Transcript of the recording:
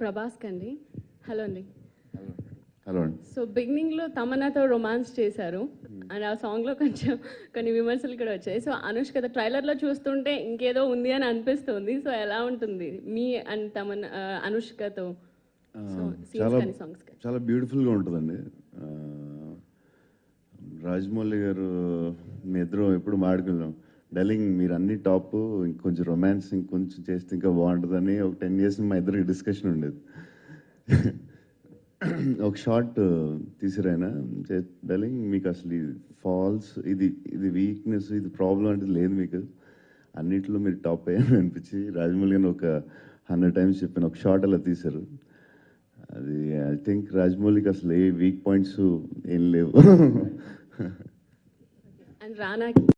ప్రభాస్ కండి. హలో అండి. హలో అండి. సో బిగినింగ్లో తమన్నాతో రొమాన్స్ చేశారు అండ్ ఆ సాంగ్లో కొంచెం కొన్ని విమర్శలు కూడా వచ్చాయి. సో అనుష్క ట్రైలర్లో చూస్తుంటే ఇంకేదో ఉంది అని అనిపిస్తుంది. సో ఎలా ఉంటుంది మీ అండ్ తమన్నా అనుష్కతో సీన్స్ కానీ సాంగ్స్ కానీ? చాలా బ్యూటిఫుల్గా ఉంటుందండి. రాజమౌళి గారు మీ ఇద్దరం ఎప్పుడు మాట్లాడుకున్నాం, డల్లింగ్ మీరు అన్ని టాప్, ఇంకొంచెం రొమాన్స్ ఇంకొంచెం చేస్తే ఇంకా బాగుంటుందని ఒక 10 years మా ఇద్దరికి డిస్కషన్ ఉండేది. ఒక షార్ట్ తీసిరైనా డల్లింగ్ మీకు అసలు ఇది ఫాల్స్, ఇది వీక్నెస్, ఇది ప్రాబ్లం అంటే లేదు, మీకు అన్నిట్లో మీరు టాప్ అయ్యాను అనిపించి రాజమౌళి గారిని ఒక 100 times చెప్పిన ఒక షార్ట్ అలా తీశారు. అది ఐ థింక్ రాజమౌళికి అసలు ఏ వీక్ పాయింట్స్ ఏం లేవు. అండ్ రానాకి